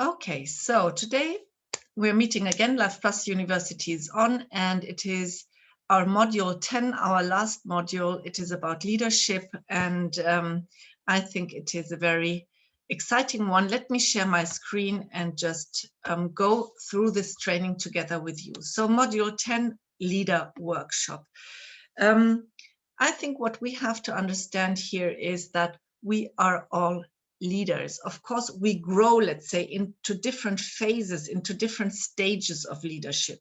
Okay, so today we're meeting again. Life Plus University is on, and it is our module 10, our last module. It is about leadership, and I think it is a very exciting one. Let me share my screen and just go through this training together with you. So module 10, leader workshop. I think what we have to understand here is that we are all leaders. Of course, we grow, let's say, into different phases, into different stages of leadership.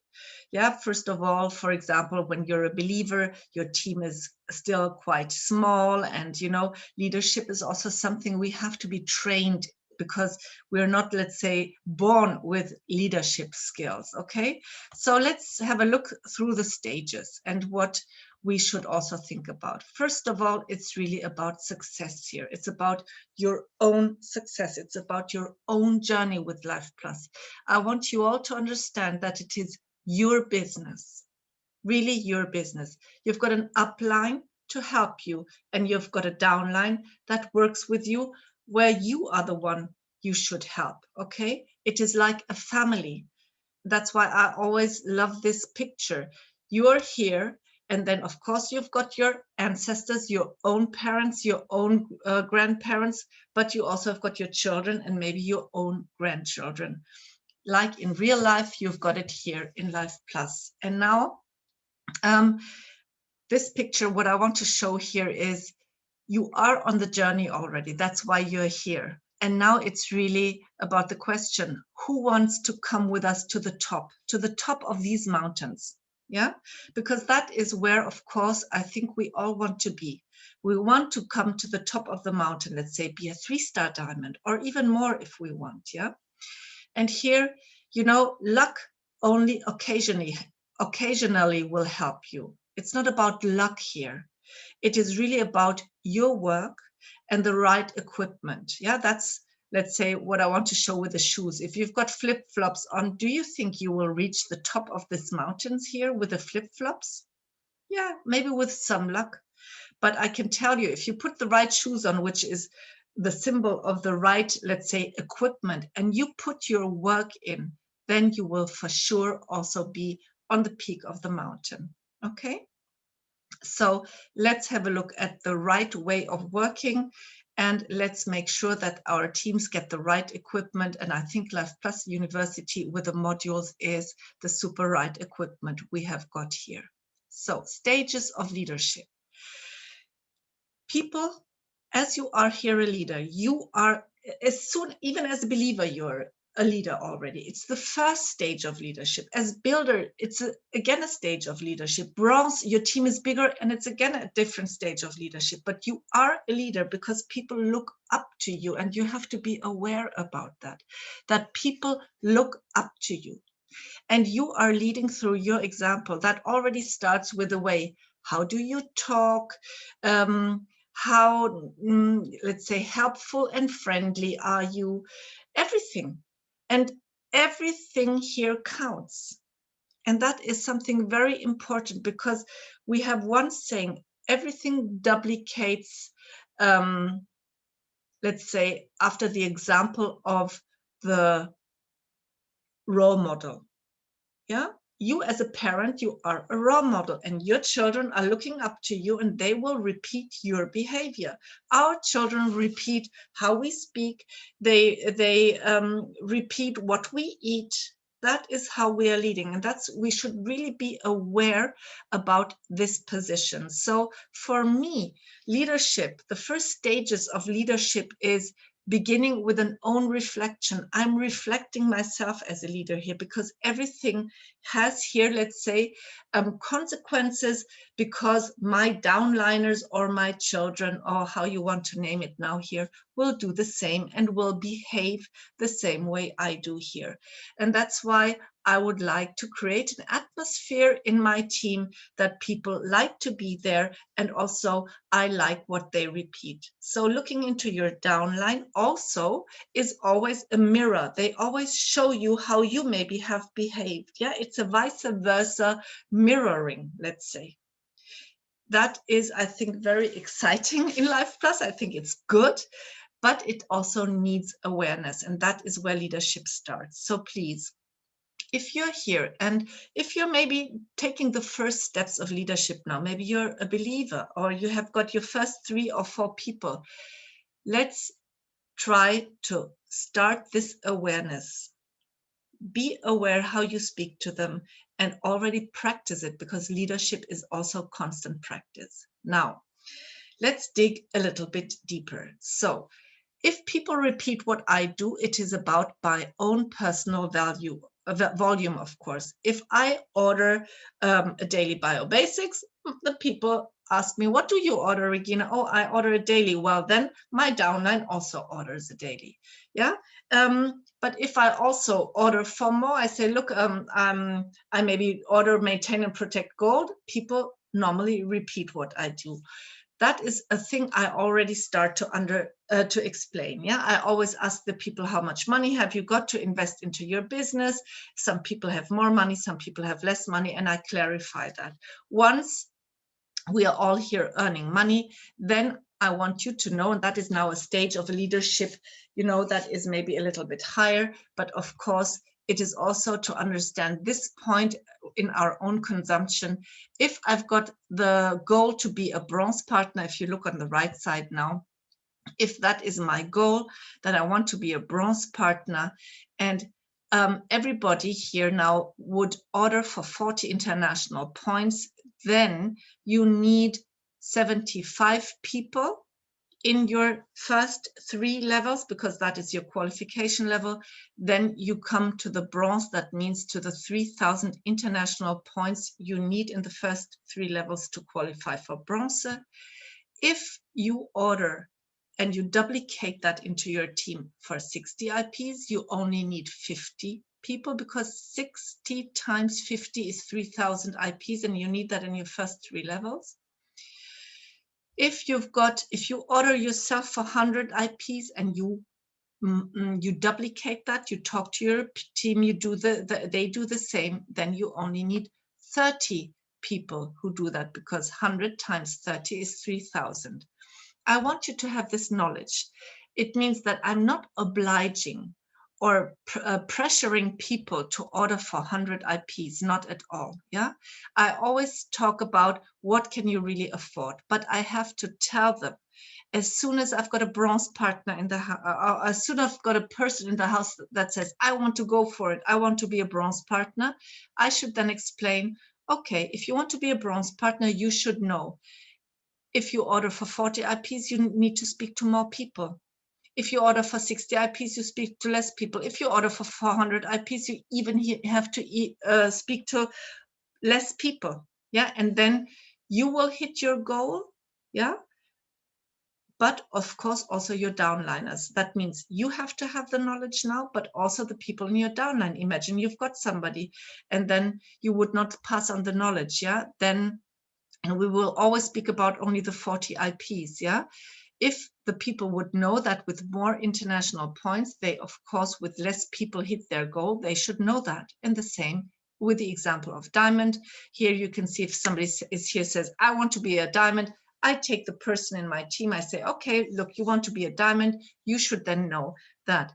Yeah, first of all, for example, when you're a believer, your team is still quite small, and leadership is also something we have to be trained, because we're not, let's say, born with leadership skills. Okay, so let's have a look through the stages and what we should also think about. First of all, it's really about success here. It's about your own success. It's about your own journey with Life Plus. I want you all to understand that it is your business, really your business. You've got an upline to help you, and you've got a downline that works with you, where you are the one you should help. Okay, it is like a family. That's why I always love this picture. You're here, and then of course you've got your ancestors, your own parents, your own grandparents, but you also have got your children and maybe your own grandchildren. Like in real life, you've got it here in Life Plus. And now this picture, what I want to show here is you are on the journey already. That's why you're here. And now it's really about the question, who wants to come with us to the top of these mountains? Yeah, because that is where, of course, I think we all want to be. We want to come to the top of the mountain, let's say, be a 3-star diamond, or even more if we want. Yeah. And here, luck only occasionally will help you. It's not about luck here. It is really about your work and the right equipment. Yeah, that's, let's say, what I want to show with the shoes. If you've got flip-flops on, do you think you will reach the top of these mountains here with the flip-flops? Yeah, maybe with some luck. But I can tell you, if you put the right shoes on, which is the symbol of the right, let's say, equipment, and you put your work in, then you will for sure also be on the peak of the mountain. Okay? So let's have a look at the right way of working, and let's make sure that our teams get the right equipment. And I think Life Plus University with the modules is the super right equipment we have got here. So stages of leadership. People, as you are here a leader, you are, as soon, even as a believer, you're a leader already. It's the first stage of leadership. As builder, it's again a stage of leadership. Bronze, your team is bigger, and it's again a different stage of leadership. But you are a leader because people look up to you, and you have to be aware about that people look up to you. And you are leading through your example. That already starts with the way, how do you talk? How, let's say, helpful and friendly are you? Everything. And everything here counts. And that is something very important, because we have one saying, everything duplicates, let's say, after the example of the role model. Yeah. You as a parent, you are a role model, and your children are looking up to you, and they will repeat your behavior. Our children repeat how we speak. They repeat what we eat. That is how we are leading, and we should really be aware about this position. So for me, leadership, the first stages of leadership is beginning with an own reflection. I'm reflecting myself as a leader here, because everything has here, let's say, consequences, because my downliners or my children, or how you want to name it now here, will do the same and will behave the same way I do here. And that's why I would like to create an atmosphere in my team that people like to be there, and also I like what they repeat. So looking into your downline also is always a mirror. They always show you how you maybe have behaved. Yeah, it's a vice versa mirroring, let's say. That is, I think, very exciting in Life Plus. I think it's good. but it also needs awareness, and that is where leadership starts. So please, if you're here and if you're maybe taking the first steps of leadership now, maybe you're a believer or you have got your first 3 or 4 people, let's try to start this awareness. Be aware how you speak to them and already practice it, because leadership is also constant practice. Now, let's dig a little bit deeper. So, if people repeat what I do, it is about my own personal volume, of course. If I order a daily bio basics, the people ask me, what do you order, Regina? Oh, I order a daily. Well, then my downline also orders a daily. Yeah. But if I also order for more, I say, look, I maybe order maintain and protect gold. People normally repeat what I do. That is a thing I already start to explain. Yeah, I always ask the people, how much money have you got to invest into your business? Some people have more money, some people have less money, and I clarify that. Once we are all here earning money, then I want you to know, and that is now a stage of leadership, that is maybe a little bit higher, but of course, it is also to understand this point in our own consumption. If I've got the goal to be a bronze partner, if you look on the right side now, if that is my goal, that I want to be a bronze partner, and everybody here now would order for 40 international points, then you need 75 people in your first 3 levels, because that is your qualification level. Then you come to the bronze. That means to the 3,000 international points you need in the first 3 levels to qualify for bronze. If you order and you duplicate that into your team for 60 IPs, you only need 50 people, because 60 times 50 is 3,000 IPs, and you need that in your first 3 levels. If you order yourself for 100 IPs and you duplicate that, you talk to your team, they do the same, then you only need 30 people who do that, because 100 times 30 is 3,000. I want you to have this knowledge. It means that I'm not obliging or pressuring people to order for 100 IPs, not at all. Yeah, I always talk about what can you really afford, but I have to tell them, as soon as I've got a bronze partner in the house, as soon as I've got a person in the house that says, I want to go for it, I want to be a bronze partner, I should then explain, okay, if you want to be a bronze partner, you should know, if you order for 40 IPs, you need to speak to more people. If you order for 60 IPs, you speak to less people. If you order for 400 IPs, you even have to speak to less people. Yeah, and then you will hit your goal. Yeah, but of course also your downliners. That means you have to have the knowledge now, but also the people in your downline. Imagine you've got somebody and then you would not pass on the knowledge. Yeah, then, and we will always speak about only the 40 IPs. Yeah, if the people would know that with more international points, they, of course, with less people hit their goal, they should know that. And the same with the example of diamond. Here you can see if somebody is here says, I want to be a diamond, I take the person in my team, I say, okay, look, you want to be a diamond, you should then know that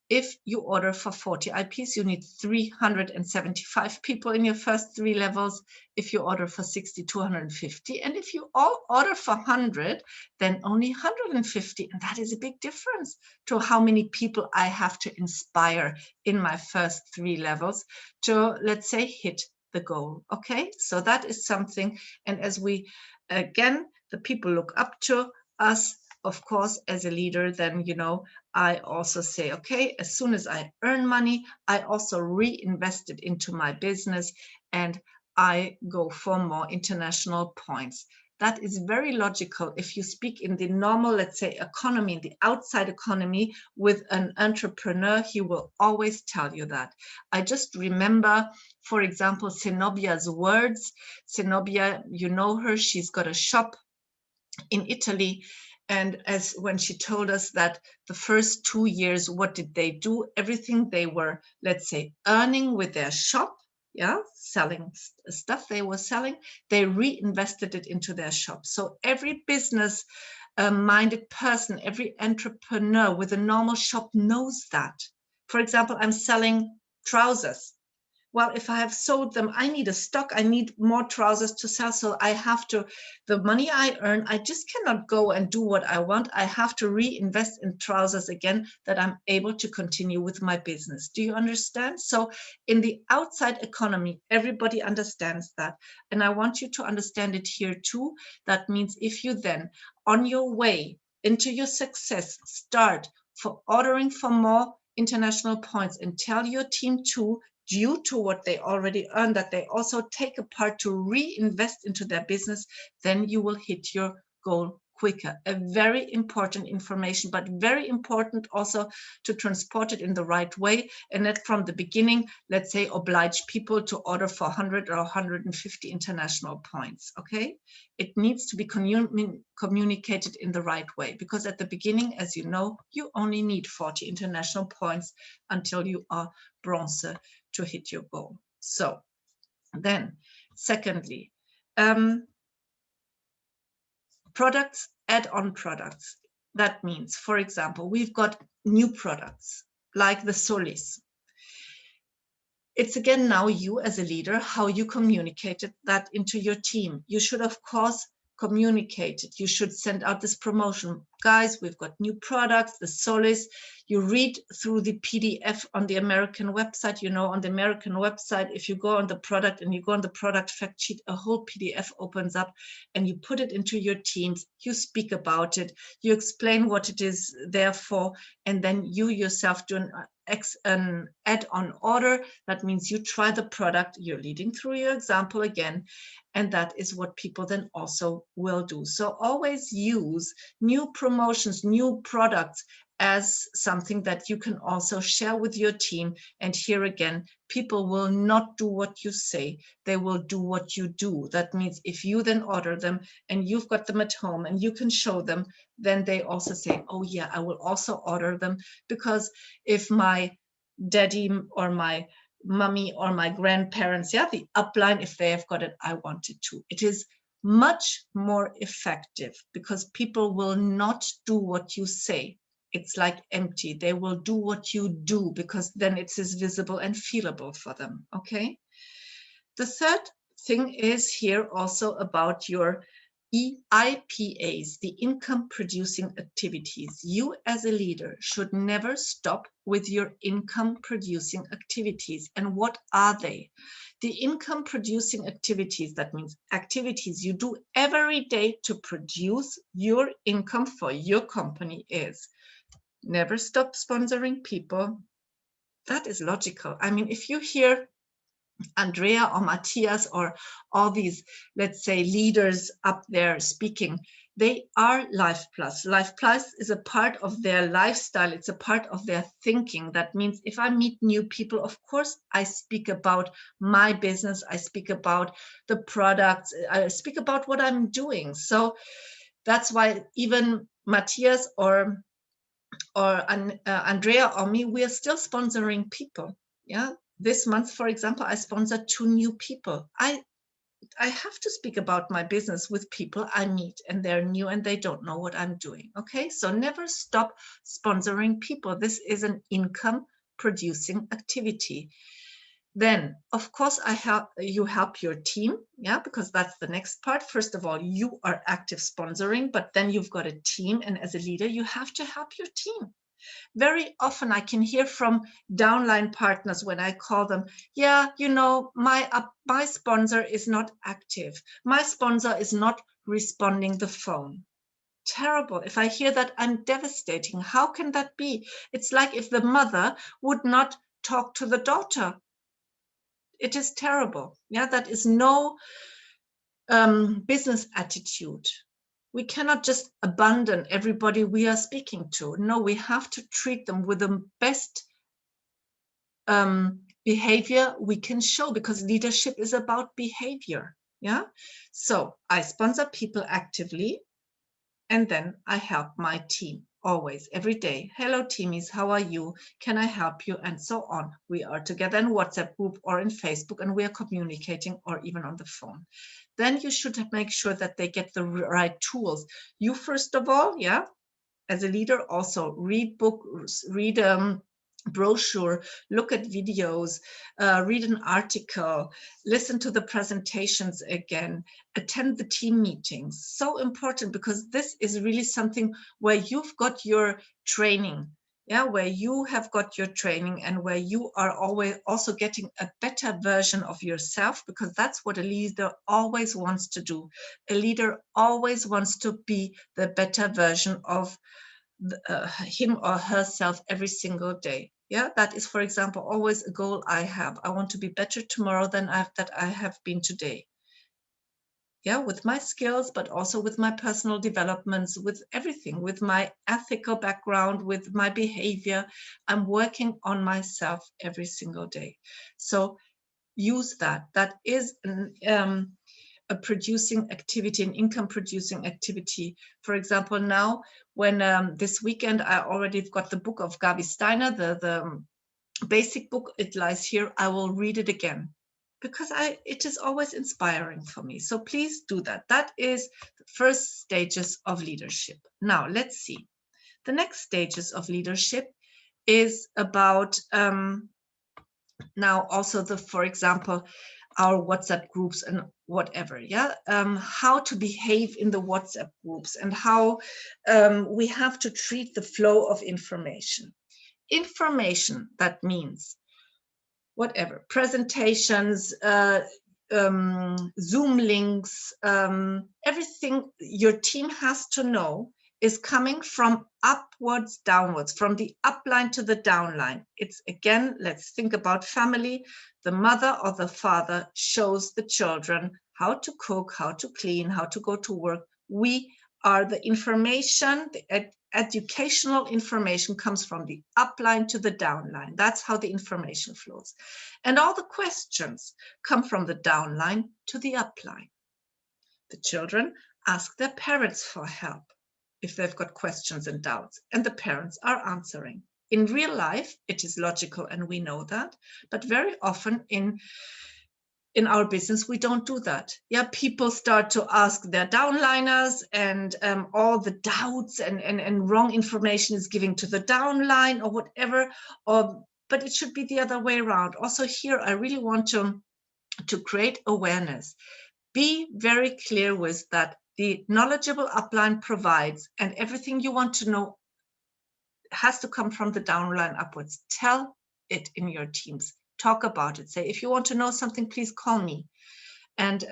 if you order for 40 IPs, you need 375 people in your first 3 levels. If you order for 60, 250. And if you all order for 100, then only 150. And that is a big difference to how many people I have to inspire in my first 3 levels to, let's say, hit the goal. Okay, so that is something. And as we, again, the people look up to us, of course, as a leader, then, I also say, okay, as soon as I earn money, I also reinvest it into my business and I go for more international points. That is very logical. If you speak in the normal, let's say, economy, in the outside economy with an entrepreneur, he will always tell you that. I just remember, for example, Zenobia's words. Zenobia, you know her, she's got a shop in Italy. And as when she told us that the first 2 years, what did they do? Everything they were, let's say, earning with their shop, yeah, selling stuff they were selling, they reinvested it into their shop. So every business minded person, every entrepreneur with a normal shop knows that. For example, I'm selling trousers. Well, if I have sold them, I need a stock, I need more trousers to sell. So I have to, the money I earn, I just cannot go and do what I want. I have to reinvest in trousers again, that I'm able to continue with my business. Do you understand? So in the outside economy, everybody understands that. And I want you to understand it here too. That means if you then, on your way into your success, start for ordering for more international points and tell your team too, due to what they already earn, that they also take a part to reinvest into their business, then you will hit your goal quicker. A very important information, but very important also to transport it in the right way, and that from the beginning, let's say, oblige people to order for 100 or 150 international points, okay? It needs to be communicated in the right way, because at the beginning, as you know, you only need 40 international points until you are bronze to hit your goal. So then, secondly, products, add-on products. That means, for example, we've got new products like the Solis. It's again now you as a leader, how you communicated that into your team. You should, of course, communicate it. You should send out this promotion. Guys, we've got new products, the Solis. You read through the PDF on the American website. You know, on the American website, if you go on the product and you go on the product fact sheet, a whole PDF opens up and you put it into your teams. You speak about it. You explain what it is there for, and then you yourself do an add-on order. That means you try the product, you're leading through your example again, and that is what people then also will do. So always use new promotions, new products as something that you can also share with your team. And here again, people will not do what you say, they will do what you do. That means if you then order them and you've got them at home and you can show them, then they also say, oh yeah, I will also order them, because if my daddy or my mommy or my grandparents, yeah, the upline, if they have got it, I want it too. It is much more effective because people will not do what you say. It's like empty. They will do what you do because then it is visible and feelable for them, okay? The third thing is here also about your EIPAs, the income producing activities. You as a leader should never stop with your income producing activities. And what are they? The income producing activities, that means activities you do every day to produce your income for your company, is never stop sponsoring people. That is logical. I mean, if you hear Andrea or Matthias or all these, let's say, leaders up there speaking, they are Life Plus. Life Plus is a part of their lifestyle. It's a part of their thinking. That means if I meet new people, of course, I speak about my business. I speak about the products. I speak about what I'm doing. So that's why even Matthias or Andrea or me, we are still sponsoring people. Yeah. This month, for example, I sponsored 2 new people. I have to speak about my business with people I meet and they're new and they don't know what I'm doing. Okay, so never stop sponsoring people. This is an income producing activity. Then, of course, you help your team, yeah, because that's the next part. First of all, you are active sponsoring, but then you've got a team, and as a leader, you have to help your team. Very often I can hear from downline partners when I call them, yeah, you know, my sponsor is not active. My sponsor is not responding the phone. Terrible. If I hear that, I'm devastating. How can that be? It's like if the mother would not talk to the daughter. It is terrible. Yeah, that is no business attitude. We cannot just abandon everybody we are speaking to. No, we have to treat them with the best behavior we can show, because leadership is about behavior. Yeah. So I sponsor people actively, and then I help my team always, every day. Hello, teamies, how are you? Can I help you? And so on. We are together in WhatsApp group or in Facebook, and we are communicating, or even on the phone. then you should make sure that they get the right tools. You first of all, yeah, as a leader, also read books, read brochure, look at videos, read an article, listen to the presentations again, attend the team meetings. So important, because this is really something where you've got your training, yeah, where you have got your training and where you are always also getting a better version of yourself, because that's what a leader always wants to do. A leader always wants to be the better version of him or herself every single day. Yeah, that is, for example, always a goal I have. I want to be better tomorrow than I have been today. Yeah, with my skills, but also with my personal developments, with everything, with my ethical background, with my behavior. I'm working on myself every single day. So use that. That is a producing activity, an income producing activity. For example, now when this weekend I already got the book of Gabi Steiner, the basic book, it lies here. I will read it again, because it is always inspiring for me. So please do that. That is the first stages of leadership. Now let's see. The next stages of leadership is about now also for example, our WhatsApp groups and whatever, yeah, how to behave in the WhatsApp groups and how we have to treat the flow of information. Information, that means whatever, presentations, Zoom links, everything your team has to know is coming from upwards, downwards, from the upline to the downline. It's again, let's think about family. The mother or the father shows the children how to cook, how to clean, how to go to work. We are the information, the educational information comes from the upline to the downline. That's how the information flows. And all the questions come from the downline to the upline. The children ask their parents for help if they've got questions and doubts, and the parents are answering. In real life, it is logical, and we know that, but very often in our business, we don't do that. Yeah, people start to ask their downliners, and all the doubts and wrong information is given to the downline or whatever, but it should be the other way around. Also here, I really want to create awareness. Be very clear with that. The knowledgeable upline provides, and everything you want to know has to come from the downline upwards. Tell it in your teams. Talk about it. Say, if you want to know something, please call me. And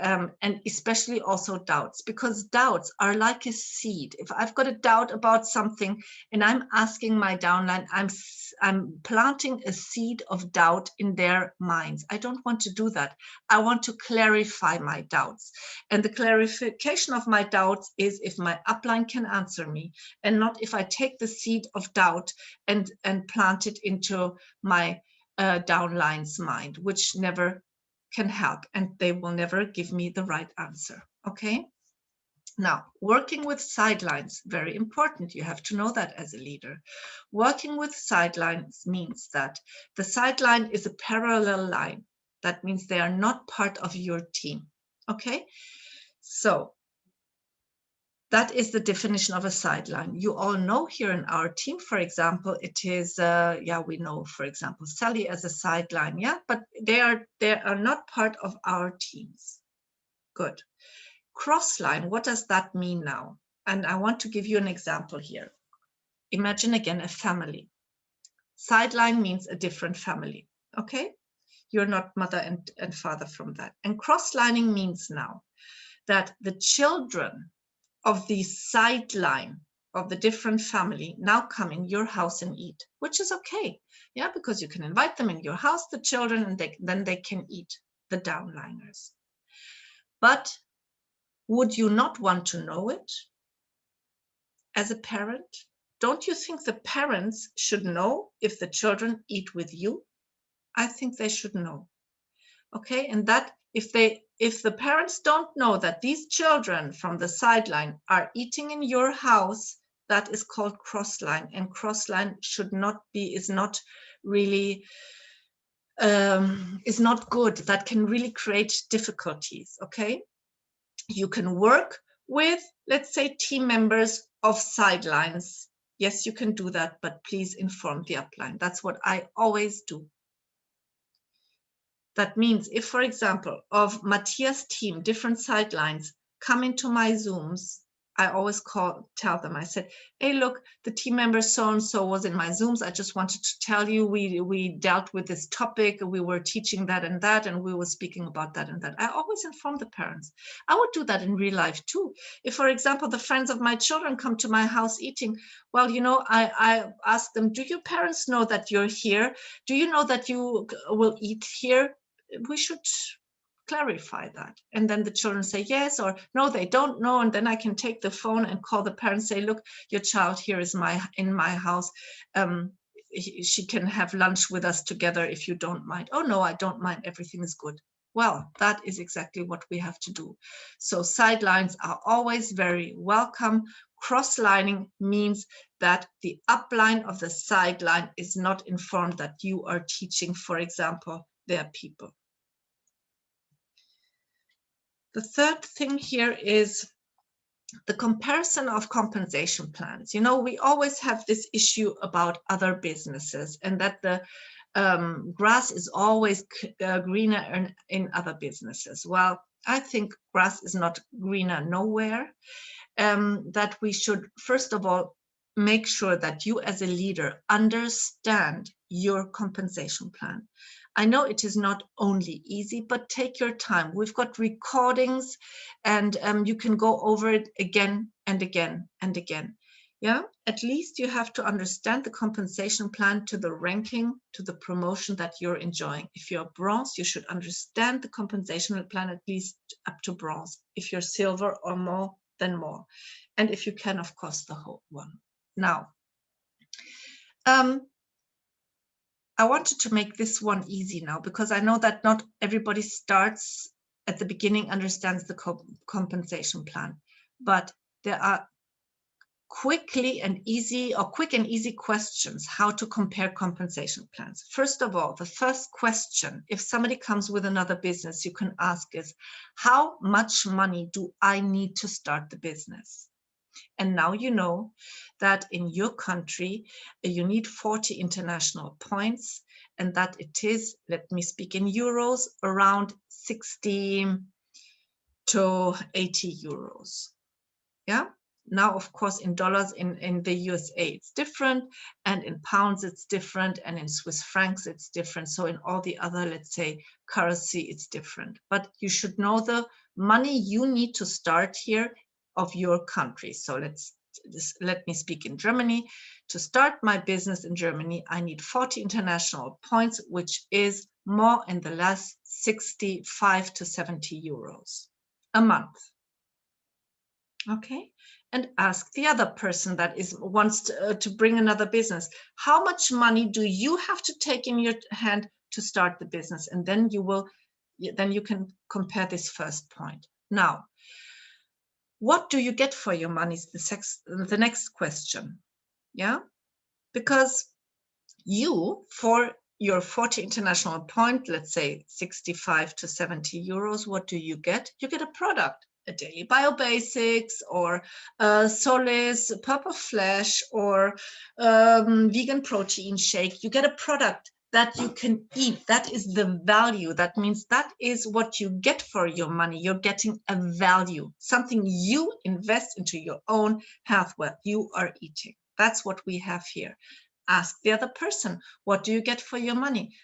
especially also doubts, because doubts are like a seed. If I've got a doubt about something and I'm asking my downline, I'm planting a seed of doubt in their minds. I don't want to do that. I want to clarify my doubts. And the clarification of my doubts is if my upline can answer me, and not if I take the seed of doubt and plant it into my downline's mind, which never can help, and they will never give me the right answer. Okay. Now, working with sidelines, very important. You have to know that as a leader. Working with sidelines means that the sideline is a parallel line. That means they are not part of your team. Okay. So that is the definition of a sideline. You all know here in our team, for example, it is, we know, for example, Sally as a sideline, yeah, but they are not part of our teams. Good. Crossline, what does that mean now? And I want to give you an example here. Imagine again a family. Sideline means a different family, okay? You're not mother and father from that. And crosslining means now that the children of the sideline of the different family now come in your house and eat, which is okay. Yeah, because you can invite them in your house, the children, and then they can eat, the downliners. But would you not want to know it as a parent? Don't you think the parents should know if the children eat with you? I think they should know. Okay, and that if the parents don't know that these children from the sideline are eating in your house, that is called crossline, and crossline is not really is not good. That can really create difficulties. Okay, You can work with, let's say, team members of sidelines. Yes, you can do that, but please inform the upline. That's what I always do. That means if, for example, of Matthias' team, different sidelines come into my Zooms, I always tell them, I said, hey, look, the team member so-and-so was in my Zooms. I just wanted to tell you, we dealt with this topic. We were teaching that, and we were speaking about that and that. I always inform the parents. I would do that in real life too. If, for example, the friends of my children come to my house eating, well, you know, I ask them, do your parents know that you're here? Do you know that you will eat here? We should clarify that. And then the children say yes or no, they don't know. And then I can take the phone and call the parents, say, look, your child here is in my house. She can have lunch with us together if you don't mind. Oh no, I don't mind. Everything is good. Well, that is exactly what we have to do. So sidelines are always very welcome. Cross-lining means that the upline of the sideline is not informed that you are teaching, for example, their people. The third thing here is the comparison of compensation plans. You know, we always have this issue about other businesses and that the grass is always greener in other businesses. Well, I think grass is not greener nowhere. That we should, first of all, make sure that you as a leader understand your compensation plan. I know it is not only easy, but take your time. We've got recordings and you can go over it again and again and again. Yeah, at least you have to understand the compensation plan to the ranking, to the promotion that you're enjoying. If you're bronze, you should understand the compensation plan at least up to bronze. If you're silver or more, then more. And if you can, of course, the whole one. Now, I wanted to make this one easy now because I know that not everybody starts at the beginning, understands the compensation plan, but there are quick and easy questions how to compare compensation plans. First of all, the first question, if somebody comes with another business, you can ask is, how much money do I need to start the business? And now you know that in your country, you need 40 international points and that it is, let me speak in euros, around 60 to 80 euros. Yeah. Now, of course, in dollars in the USA, it's different, and in pounds, it's different, and in Swiss francs, it's different. So in all the other, let's say, currency, it's different. But you should know the money you need to start here of your country. So let me speak in Germany. To start my business in Germany, I need 40 international points, which is more in the less 65 to 70 euros a month. Okay, and ask the other person that wants to bring another business, how much money do you have to take in your hand to start the business? And then you can compare this first point. Now, what do you get for your money is the next question. Yeah, because you, for your 40 international point, let's say 65 to 70 euros, what do you get? You get a product. A Daily Biobasics or Solis Purple Flesh or vegan protein shake. You get a product that you can eat. That is the value. That means that is what you get for your money. You're getting a value, something you invest into your own health, what you are eating. That's what we have here. Ask the other person, what do you get for your money?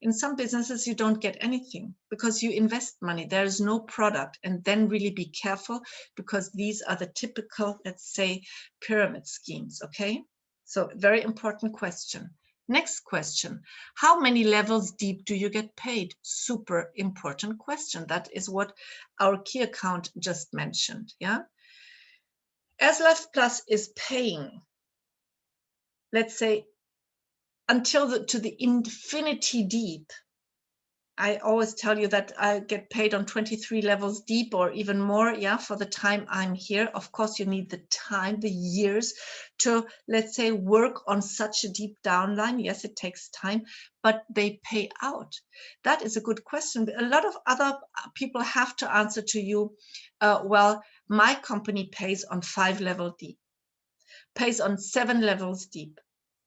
In some businesses, you don't get anything because you invest money. There is no product. And then really be careful because these are the typical, let's say, pyramid schemes, okay? So very important question. Next question, how many levels deep do you get paid? Super important question. That is what our key account just mentioned, yeah? As Life Plus is paying, let's say, until to the infinity deep, I always tell you that I get paid on 23 levels deep or even more, yeah, for the time I'm here. Of course, you need the time, the years to, let's say, work on such a deep downline. Yes, it takes time, but they pay out. That is a good question. A lot of other people have to answer to you, well, my company pays on 5 level deep, pays on 7 levels deep.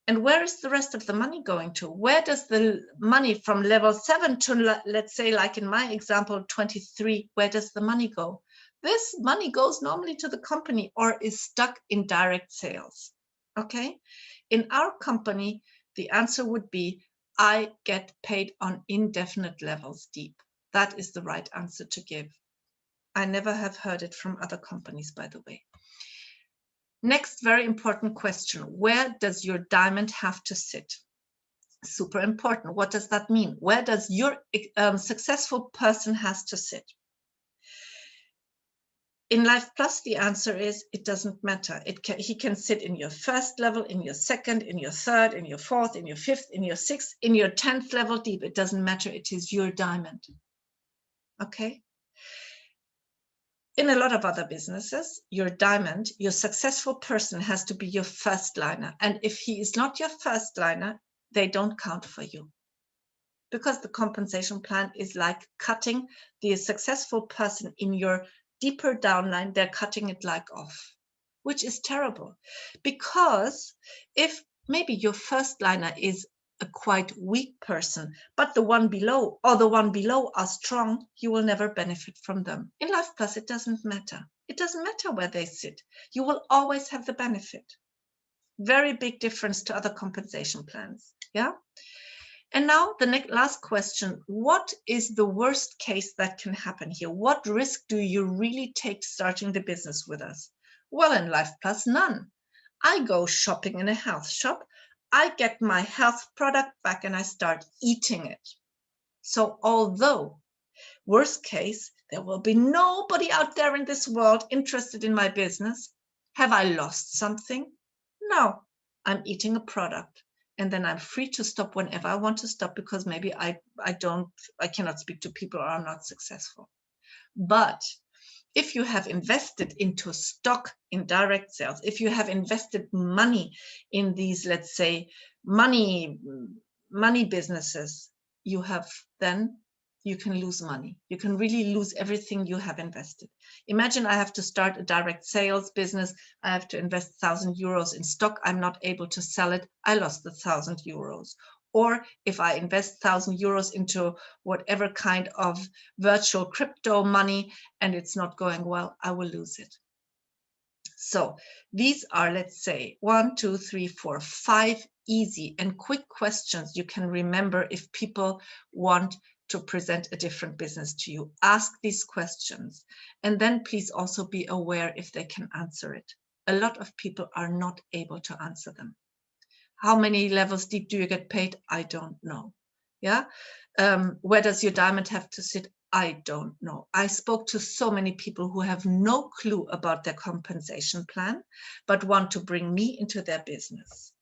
And where is the rest of the money going to? Where does the money from level 7 to, let's say, like in my example, 23, where does the money go? This money goes normally to the company or is stuck in direct sales. Okay. In our company, the answer would be, I get paid on indefinite levels deep. That is the right answer to give. I never have heard it from other companies, by the way. Next, very important question. Where does your diamond have to sit? Super important. What does that mean? Where does your successful person has to sit? In Life Plus, the answer is it doesn't matter. He can sit in your first level, in your second, in your third, in your fourth, in your fifth, in your sixth, in your 10th level deep. It doesn't matter. It is your diamond. Okay. In a lot of other businesses, your diamond, your successful person has to be your first liner. And if he is not your first liner, they don't count for you. Because the compensation plan is like cutting the successful person in your deeper downline, they're cutting it like off, which is terrible. Because if maybe your first liner is a quite weak person, but the one below or the one below are strong, you will never benefit from them. In Life Plus, it doesn't matter. It doesn't matter where they sit. You will always have the benefit. Very big difference to other compensation plans. Yeah. And now the last question, what is the worst case that can happen here? What risk do you really take starting the business with us? Well, in Life Plus, none. I go shopping in a health shop. I get my health product back and I start eating it. So although worst case, there will be nobody out there in this world interested in my business, have I lost something? No, I'm eating a product. And then I'm free to stop whenever I want to stop because maybe I cannot speak to people or I'm not successful. But if you have invested into stock in direct sales, if you have invested money in these, let's say, money businesses, you can lose money. You can really lose everything you have invested. Imagine I have to start a direct sales business. I have to invest 1,000 euros in stock. I'm not able to sell it. I lost the 1,000 euros. Or if I invest 1,000 euros into whatever kind of virtual crypto money and it's not going well, I will lose it. So these are, let's say, 1, 2, 3, 4, 5 easy and quick questions you can remember if people want to present a different business to you. Ask these questions and then please also be aware if they can answer it. A lot of people are not able to answer them. How many levels deep do you get paid? I don't know. Yeah. Where does your diamond have to sit? I don't know. I spoke to so many people who have no clue about their compensation plan, but want to bring me into their business.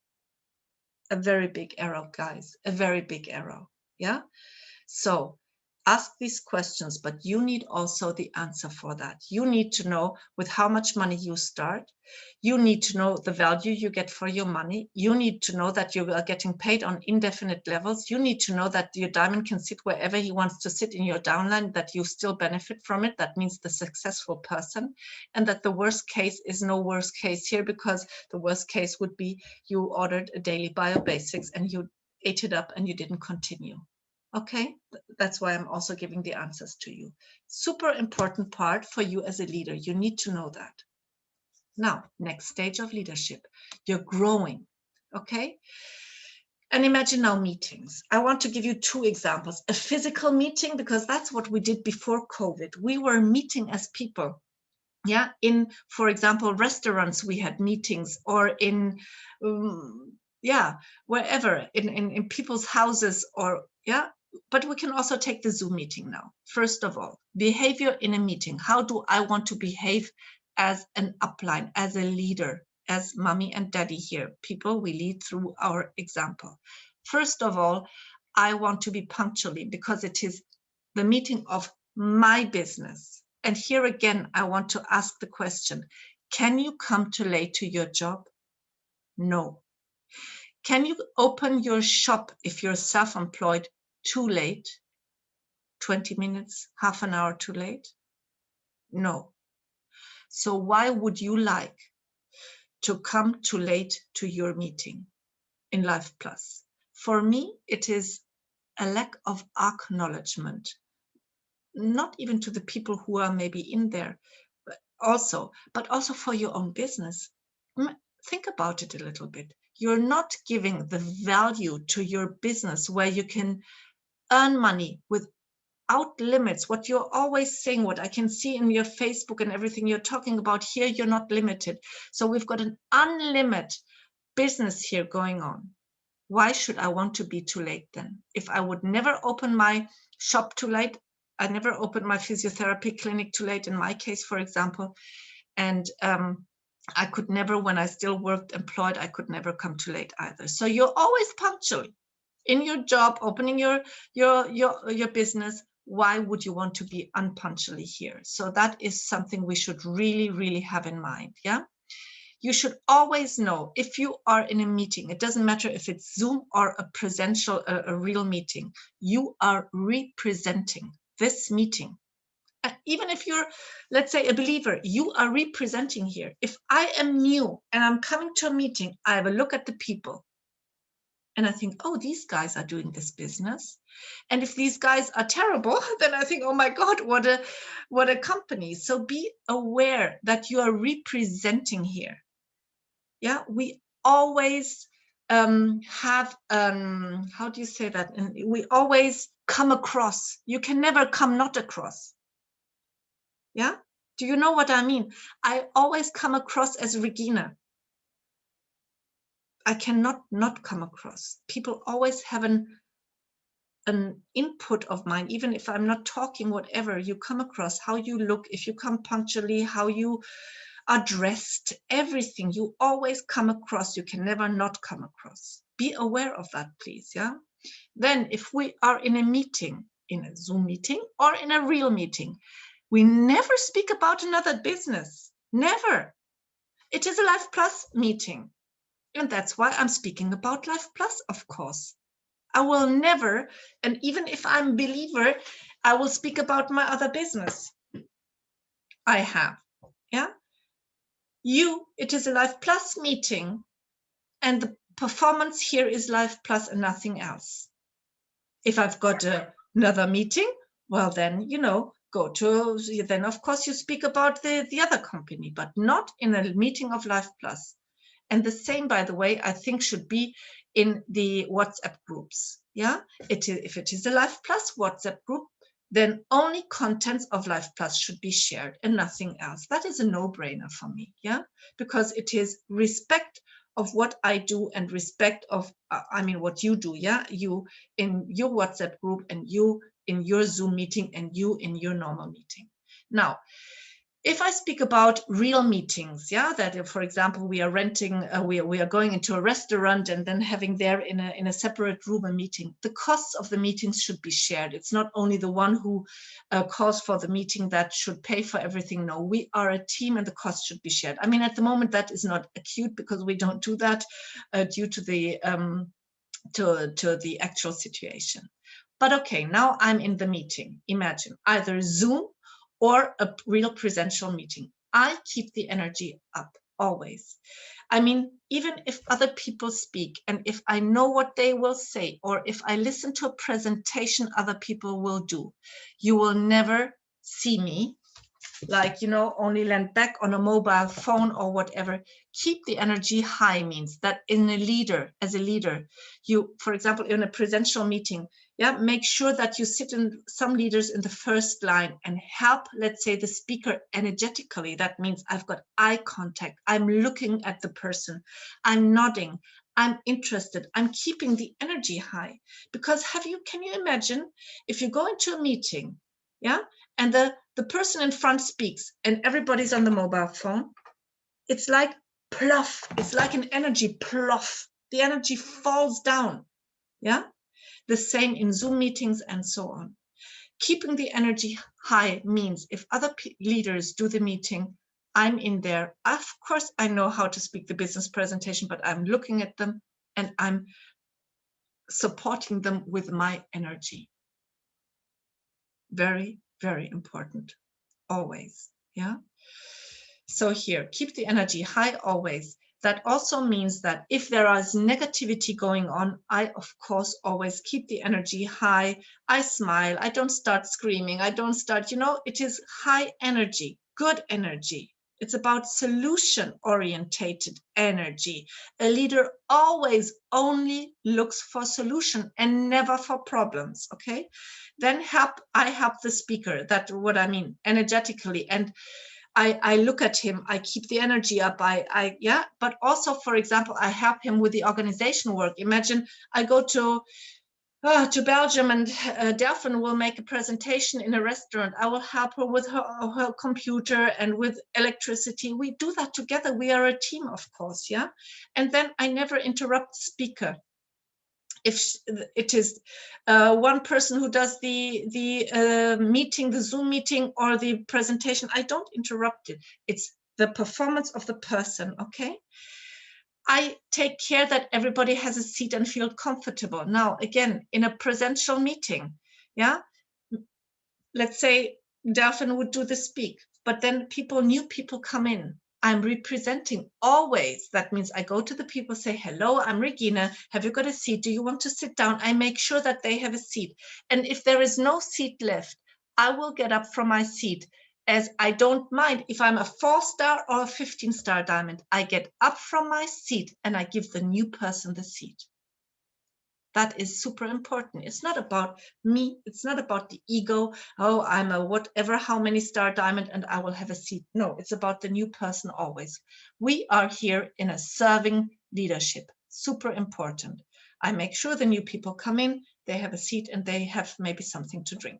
A very big error, guys, a very big error. Yeah. So ask these questions, but you need also the answer for that. You need to know with how much money you start. You need to know the value you get for your money. You need to know that you are getting paid on indefinite levels. You need to know that your diamond can sit wherever he wants to sit in your downline, that you still benefit from it. That means the successful person, and that the worst case is no worst case here, because the worst case would be you ordered a daily biobasics and you ate it up and you didn't continue. Okay, that's why I'm also giving the answers to you. Super important part for you as a leader. You need to know that. Now, next stage of leadership, you're growing. Okay. And imagine now meetings. I want to give you 2 examples. A physical meeting, because that's what we did before COVID. We were meeting as people. Yeah. In, for example, restaurants, we had meetings, or in, wherever, in people's houses, or, yeah. But we can also take the Zoom meeting now. First of all, behavior in a meeting. How do I want to behave as an upline, as a leader, as mommy and daddy here? People, we lead through our example. First of all, I want to be punctually because it is the meeting of my business. And here again, I want to ask the question, can you come too late to your job? No. Can you open your shop if you're self-employed too late? 20 minutes, half an hour too late? No. So why would you like to come too late to your meeting in Life Plus? For me, it is a lack of acknowledgement, not even to the people who are maybe in there, but also for your own business. Think about it a little bit. You're not giving the value to your business where you can earn money without limits. What you're always saying, what I can see in your Facebook and everything you're talking about here, you're not limited. So we've got an unlimited business here going on. Why should I want to be too late then? If I would never open my shop too late, I never opened my physiotherapy clinic too late in my case, for example, and I could never, when I still worked employed, I could never come too late either. So you're always punctual in your job, opening your business. Why would you want to be unpunctually here? So that is something we should really, really have in mind. Yeah. You should always know if you are in a meeting, it doesn't matter if it's Zoom or a presential, a real meeting, you are representing this meeting. Even if you're, let's say, a believer, you are representing here. If I am new and I'm coming to a meeting, I have a look at the people and I think, oh, these guys are doing this business. And if these guys are terrible, then I think, oh my God, what a company. So be aware that you are representing here. Yeah, we always have, how do you say that? And we always come across. You can never come not across. Yeah. Do you know what I mean? I always come across as Regina. I cannot not come across. People always have an input of mine, even if I'm not talking, whatever you come across, how you look, if you come punctually, how you are dressed, everything you always come across. You can never not come across. Be aware of that, please. Yeah. Then if we are in a meeting, in a Zoom meeting or in a real meeting, we never speak about another business. Never. It is a Life Plus meeting. And that's why I'm speaking about Life Plus, of course. I will never, and even if I'm a believer, I will speak about my other business I have. Yeah. It is a Life Plus meeting, and the performance here is Life Plus and nothing else. If I've got another meeting, well, then, then of course you speak about the other company, but not in a meeting of Life Plus. And the same, by the way, I think should be in the WhatsApp groups. Yeah, if it is a Life Plus WhatsApp group, then only contents of Life Plus should be shared and nothing else. That is a no-brainer for me. Yeah, because it is respect of what I do and respect of, what you do. Yeah, you in your WhatsApp group and you in your Zoom meeting and you in your normal meeting. Now, if I speak about real meetings, yeah, that for example, we are renting, we are going into a restaurant and then having there in a separate room a meeting, the costs of the meetings should be shared. It's not only the one who calls for the meeting that should pay for everything. No, we are a team and the cost should be shared. At the moment that is not acute because we don't do that due to the to the actual situation. But okay, now I'm in the meeting. Imagine either Zoom or a real presential meeting. I keep the energy up always. Even if other people speak and if I know what they will say, or if I listen to a presentation other people will do, you will never see me only land back on a mobile phone or whatever. Keep the energy high means that as a leader, you, for example, in a presential meeting, yeah, make sure that you sit in some leaders in the first line and help, let's say, the speaker energetically. That means I've got eye contact. I'm looking at the person. I'm nodding. I'm interested. I'm keeping the energy high because can you imagine if you go into a meeting, yeah, and the person in front speaks and everybody's on the mobile phone, it's like pluff. It's like an energy pluff. The energy falls down. Yeah. The same in Zoom meetings and so on. Keeping the energy high means if other leaders do the meeting, I'm in there. Of course, I know how to speak the business presentation, but I'm looking at them and I'm supporting them with my energy. Very, very important, always, yeah? So here, keep the energy high always. That also means that if there is negativity going on, I, of course, always keep the energy high. I smile, I don't start screaming, I don't start, it is high energy, good energy. It's about solution-orientated energy. A leader always only looks for solution and never for problems, okay? Then I help the speaker, that's what I mean, energetically. And I look at him, I keep the energy up, but also, for example, I help him with the organization work. Imagine I go to Belgium and Delphine will make a presentation in a restaurant. I will help her with her computer and with electricity. We do that together. We are a team, of course, yeah? And then I never interrupt the speaker. If it is one person who does the meeting, the Zoom meeting or the presentation, I don't interrupt it. It's the performance of the person, okay? I take care that everybody has a seat and feel comfortable. Now, again, in a presential meeting, yeah? Let's say Delphine would do the speak, but then new people come in. I'm representing always. That means I go to the people, say, hello, I'm Regina. Have you got a seat? Do you want to sit down? I make sure that they have a seat. And if there is no seat left, I will get up from my seat, as I don't mind if I'm a 4-star or a 15-star diamond. I get up from my seat and I give the new person the seat. That is super important. It's not about me. It's not about the ego. Oh, I'm a whatever, how many star diamond, and I will have a seat. No, it's about the new person always. We are here in a serving leadership. Super important. I make sure the new people come in, they have a seat, and they have maybe something to drink.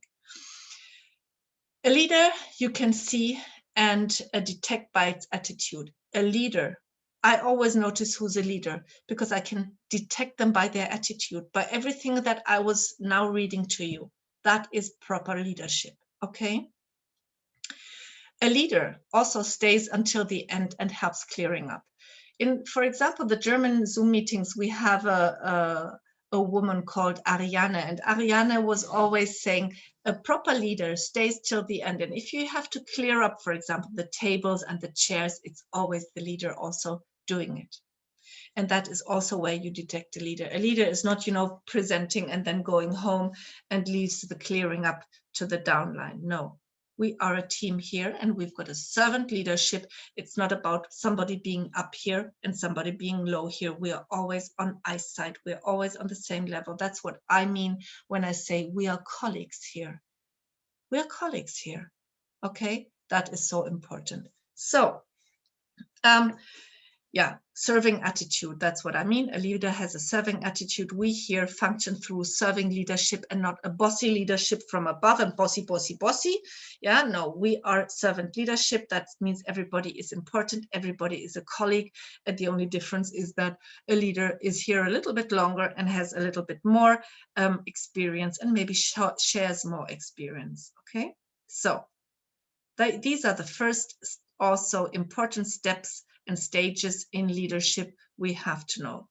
A leader you can see and detect by its attitude. A leader, I always notice who's a leader because I can detect them by their attitude, by everything that I was now reading to you. That is proper leadership, okay? A leader also stays until the end and helps clearing up. For example, the German Zoom meetings, we have a woman called Ariane, and Ariane was always saying a proper leader stays till the end. And if you have to clear up, for example, the tables and the chairs, it's always the leader also doing it. And that is also where you detect a leader. A leader is not, presenting and then going home and leaves the clearing up to the downline. No, we are a team here and we've got a servant leadership. It's not about somebody being up here and somebody being low here. We are always on eyesight. We're always on the same level. That's what I mean when I say we are colleagues here. We are colleagues here. Okay, that is so important. So, yeah, serving attitude, that's what I mean. A leader has a serving attitude. We here function through serving leadership and not a bossy leadership from above and bossy, bossy, bossy. Yeah, no, we are servant leadership. That means everybody is important. Everybody is a colleague. And the only difference is that a leader is here a little bit longer and has a little bit more experience and maybe shares more experience. Okay, so these are the first also important steps and stages in leadership we have to know.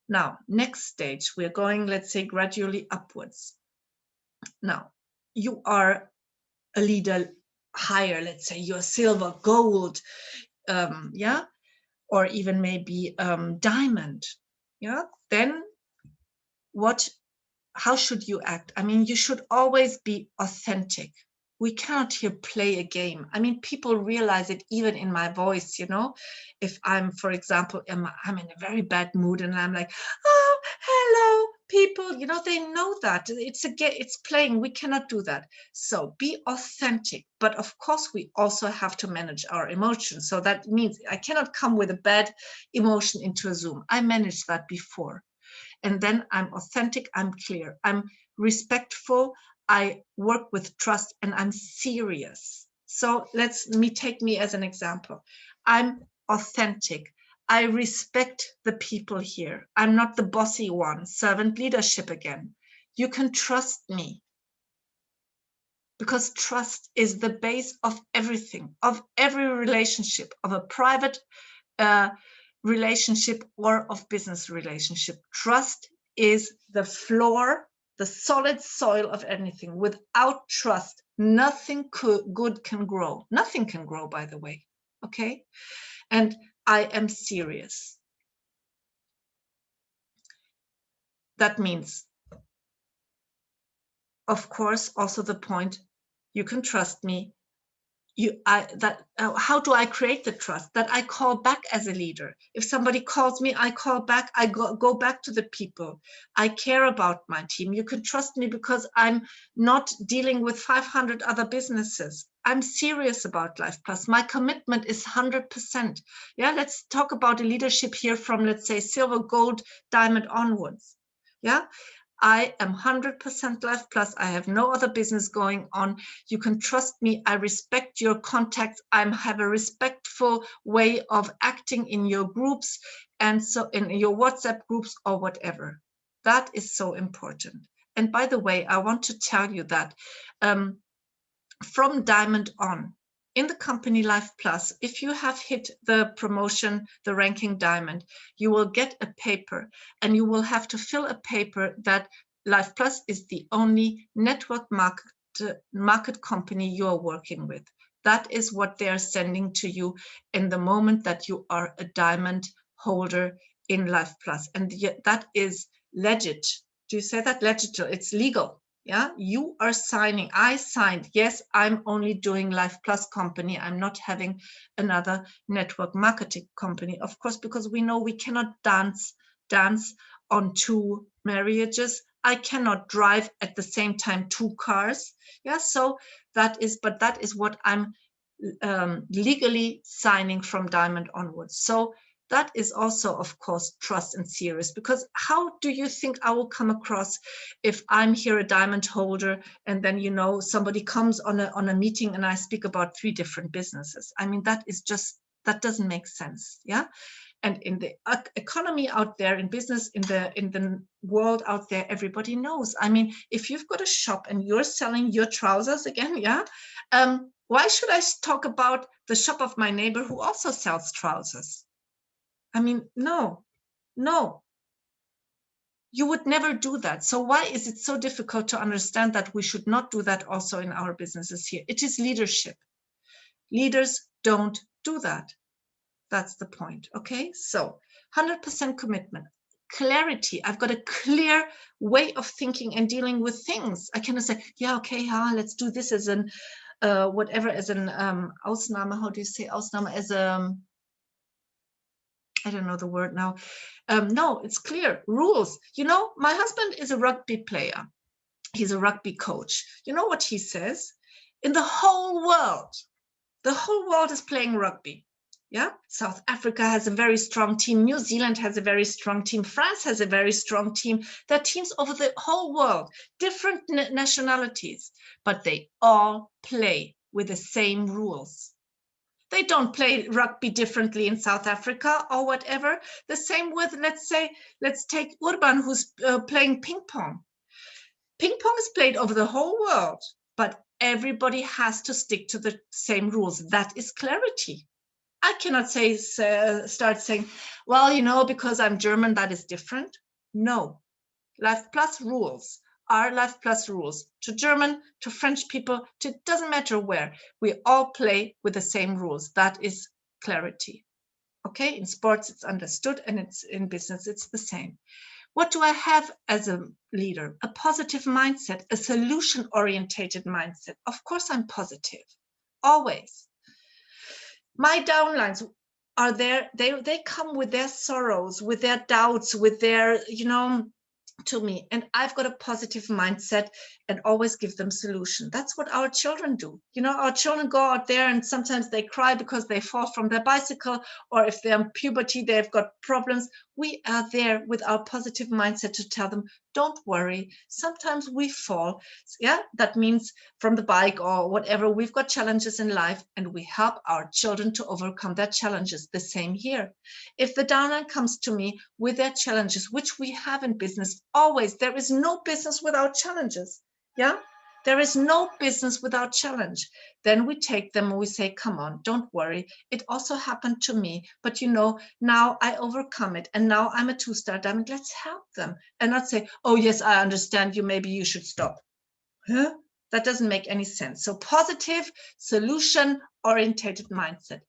Now, next stage, we're going, let's say, gradually upwards. Now, you are a leader higher, let's say you're silver, gold, yeah, or even maybe diamond, yeah. Then how should you act? I mean, you should always be authentic. We cannot here play a game. I mean, people realize it even in my voice, if I'm, for example, I'm in a very bad mood and I'm like, oh, hello, people, they know that it's playing. We cannot do that. So be authentic. But of course, we also have to manage our emotions. So that means I cannot come with a bad emotion into a Zoom. I managed that before. And then I'm authentic, I'm clear, I'm respectful, I work with trust, and I'm serious. So take me as an example. I'm authentic. I respect the people here. I'm not the bossy one, servant leadership again. You can trust me. Because trust is the base of everything, of every relationship, of a private relationship or of business relationship. Trust is the floor, the solid soil of anything. Without trust, nothing good can grow. Nothing can grow, by the way. Okay? And I am serious. That means, of course, also the point, you can trust me. How do I create the trust? That I call back as a leader. If somebody calls me, I call back. I go back to the people. I care about my team. You can trust me because I'm not dealing with 500 other businesses. I'm serious about Life Plus. My commitment is 100%. Yeah, let's talk about the leadership here from, let's say, silver, gold, diamond onwards. Yeah. I am 100% Life Plus. I have no other business going on. You can trust me. I respect your contacts. I have a respectful way of acting in your groups and so in your WhatsApp groups or whatever. That is so important. And by the way, I want to tell you that from Diamond on, in the company Life Plus, if you have hit the promotion, the ranking Diamond, you will get a paper and you will have to fill a paper that Life Plus is the only network market company you are working with. That is what they are sending to you in the moment that you are a Diamond holder in Life Plus. And that is legit. Do you say that? Legit. It's legal. Yeah, you are signing. I signed. Yes, I'm only doing Life Plus company. I'm not having another network marketing company, of course, because we know we cannot dance on two marriages. I cannot drive at the same time 2 cars. Yeah, so that is what I'm legally signing from Diamond onwards. So that is also, of course, trust and serious, because how do you think I will come across if I'm here a Diamond holder and then, you know, somebody comes on a meeting and I speak about 3 different businesses? I mean, that doesn't make sense. Yeah. And in the economy out there, in business, in the world out there, everybody knows. I mean, if you've got a shop and you're selling your trousers again, yeah, why should I talk about the shop of my neighbor who also sells trousers? I mean, no. You would never do that. So why is it so difficult to understand that we should not do that also in our businesses here? It is leadership. Leaders don't do that. That's the point. Okay, so 100% commitment, clarity. I've got a clear way of thinking and dealing with things. I cannot say, yeah, okay, let's do this as an whatever, as an Ausnahme. How do you say Ausnahme? As a I don't know the word now. No, it's clear rules. You know, my husband is a rugby player. He's a rugby coach. You know what he says? In the whole world is playing rugby. Yeah, South Africa has a very strong team. New Zealand has a very strong team. France has a very strong team. There are teams over the whole world, different nationalities, but they all play with the same rules. They don't play rugby differently in South Africa or whatever. The same with, let's take Urban, who's playing ping pong. Ping pong is played over the whole world, but everybody has to stick to the same rules. That is clarity. I cannot start saying, well, you know, because I'm German, that is different. No, Life Plus rules are Life Plus rules. To German, to French people, it doesn't matter where. We all play with the same rules. That is clarity. Okay, in sports, it's understood, and it's in business, it's the same. What do I have as a leader? A positive mindset, a solution-orientated mindset. Of course, I'm positive, always. My downlines are there. They come with their sorrows, with their doubts, with their, you know, to me, and I've got a positive mindset and always give them solution. That's what our children do. You know, our children go out there and sometimes they cry because they fall from their bicycle, or if they're in puberty, they've got problems. We are there with our positive mindset to tell them, don't worry, sometimes we fall. Yeah, that means from the bike or whatever. We've got challenges in life and we help our children to overcome their challenges. The same here. If the downline comes to me with their challenges, which we have in business always, there is no business without challenges. Yeah, there is no business without challenge. Then we take them and we say, come on, don't worry. It also happened to me, but you know, now I overcome it. And now I'm a 2-star diamond. Let's help them and not say, oh yes, I understand you. Maybe you should stop. Huh? That doesn't make any sense. So positive, solution-oriented mindset.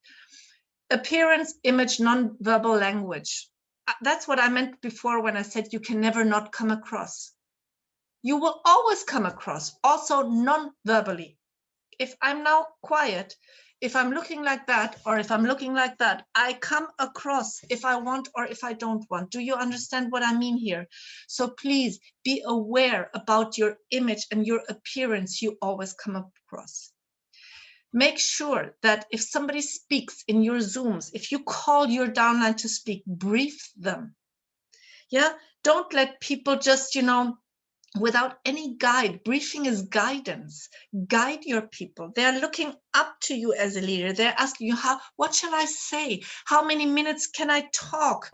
Appearance, image, non-verbal language. That's what I meant before when I said you can never not come across. You will always come across, also non-verbally. If I'm now quiet, if I'm looking like that, or if I'm looking like that, I come across if I want or if I don't want. Do you understand what I mean here? So please be aware about your image and your appearance you always come across. Make sure that if somebody speaks in your Zooms, if you call your downline to speak, brief them. Yeah, don't let people just, you know, without any guide. Briefing is guidance. Guide your people. They're looking up to you as a leader. They're asking you, what shall I say? How many minutes can I talk?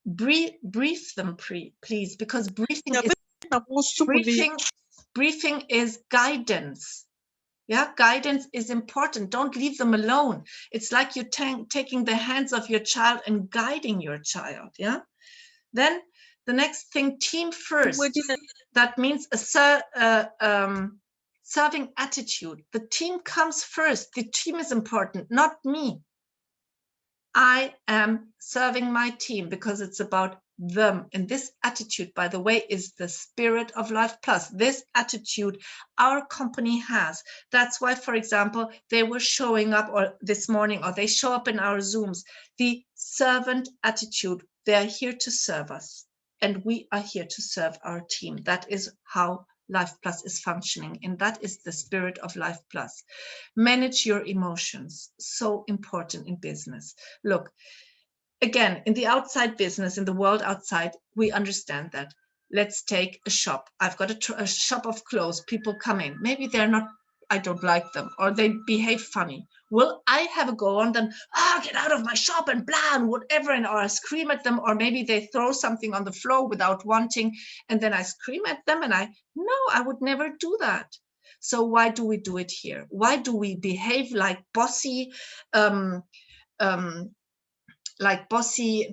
Brief them, please, because briefing is guidance. Yeah, guidance is important. Don't leave them alone. It's like you're taking the hands of your child and guiding your child. Yeah. Then the next thing, team first. That means serving attitude. The team comes first. The team is important, not me. I am serving my team because it's about them. And this attitude, by the way, is the spirit of Life Plus. This attitude our company has. That's why, for example, they were showing up this morning, or they show up in our Zooms. The servant attitude. They are here to serve us, and we are here to serve our team. That is how Life Plus is functioning, and that is the spirit of Life Plus. Manage your emotions. So important in business. Look, again, in the outside business, in the world outside, we understand that. Let's take a shop. I've got a shop of clothes. People come in. Maybe they're not, I don't like them, or they behave funny. Will I have a go on them? Get out of my shop and blah, and whatever, and or I scream at them, or maybe they throw something on the floor without wanting, and then I scream at them, and no, I would never do that. So why do we do it here? Why do we behave like bossy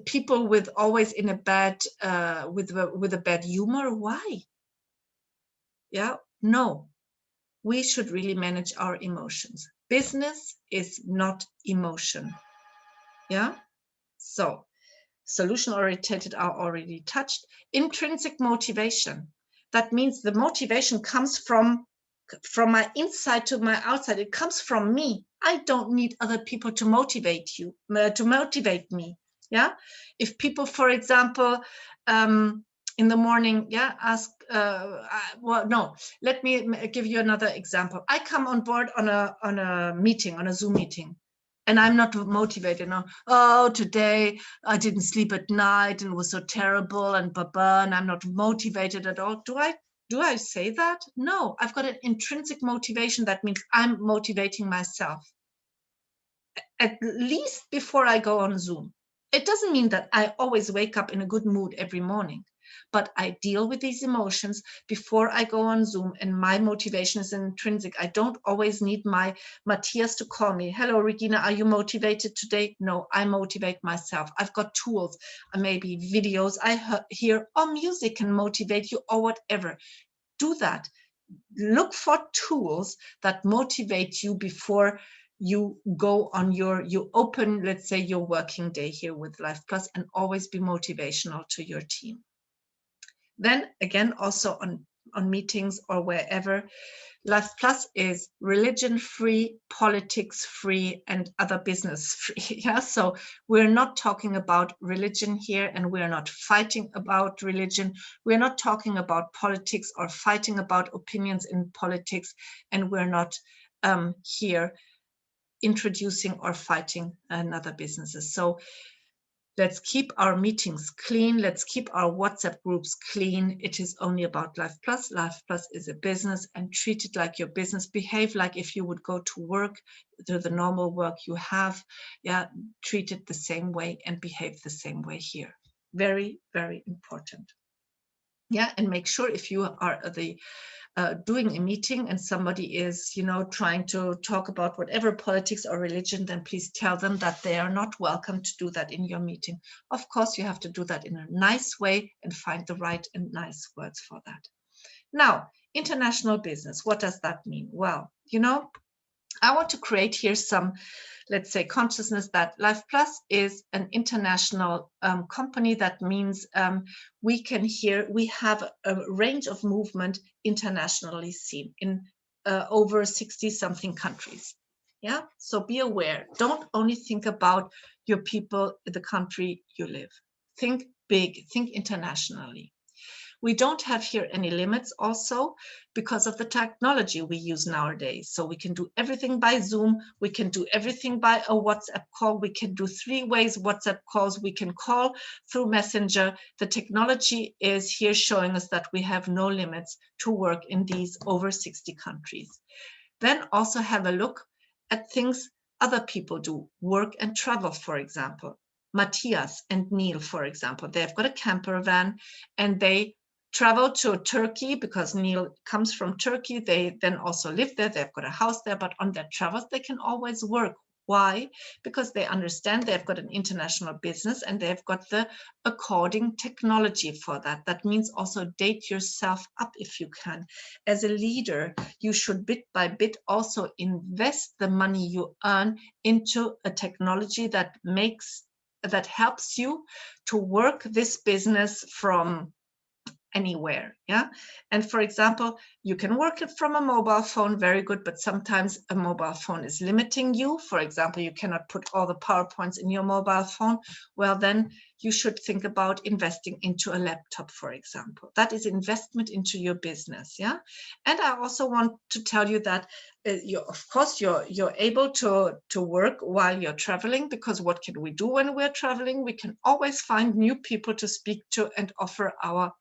people with always in a bad with a bad humor? Why? Yeah, no, we should really manage our emotions. Business is not emotion. Yeah. So solution oriented are already touched. Intrinsic motivation. That means the motivation comes from my inside to my outside. It comes from me. I don't need other people to motivate me. Yeah. If people, for example, in the morning, ask, well, no, let me give you another example. I come on board on a meeting, on a Zoom meeting, and I'm not motivated. No, oh, today I didn't sleep at night and it was so terrible and and I'm not motivated at all. Do I say that? No, I've got an intrinsic motivation. That means I'm motivating myself, at least before I go on Zoom. It doesn't mean that I always wake up in a good mood every morning, but I deal with these emotions before I go on Zoom, and my motivation is intrinsic. I don't always need my Matthias to call me. Hello, Regina, are you motivated today? No, I motivate myself. I've got tools, maybe videos I hear, or music can motivate you, or whatever. Do that. Look for tools that motivate you before you go on you open, let's say, your working day here with Life Plus, and always be motivational to your team. Then again, also on meetings or wherever, Life Plus is religion free, politics free, and other business free. Yeah, so we're not talking about religion here, and we're not fighting about religion. We're not talking about politics or fighting about opinions in politics, and we're not here introducing or fighting another businesses. So let's keep our meetings clean. Let's keep our WhatsApp groups clean. It is only about Life Plus. Life Plus is a business, and treat it like your business. Behave like if you would go to work, to the normal work you have. Yeah, treat it the same way and behave the same way here. Very, very important. Yeah, and make sure if you are doing a meeting and somebody is, trying to talk about whatever politics or religion, then please tell them that they are not welcome to do that in your meeting. Of course, you have to do that in a nice way and find the right and nice words for that. Now, international business, what does that mean? Well, I want to create here some, let's say, consciousness that Life Plus is an international company. That means we have a range of movement internationally seen in over 60 something countries. Yeah, so be aware. Don't only think about your people in the country you live. Think big, think internationally. We don't have here any limits also because of the technology we use nowadays. So we can do everything by Zoom. We can do everything by a WhatsApp call. We can do 3 ways WhatsApp calls. We can call through Messenger. The technology is here showing us that we have no limits to work in these over 60 countries. Then also have a look at things other people do, work and travel, for example. Matthias and Neil, for example, they've got a camper van and they travel to Turkey because Neil comes from Turkey. They then also live there. They've got a house there, but on their travels, they can always work. Why? Because they understand they've got an international business and they've got the according technology for that. That means also date yourself up if you can. As a leader, you should bit by bit also invest the money you earn into a technology that helps you to work this business from anywhere. Yeah. And for example, you can work it from a mobile phone, very good, but sometimes a mobile phone is limiting you. For example, you cannot put all the PowerPoints in your mobile phone. Well, then you should think about investing into a laptop, for example. That is investment into your business. Yeah. And I also want to tell you that of course you're able to work while you're traveling, because what can we do when we're traveling? We can always find new people to speak to and offer our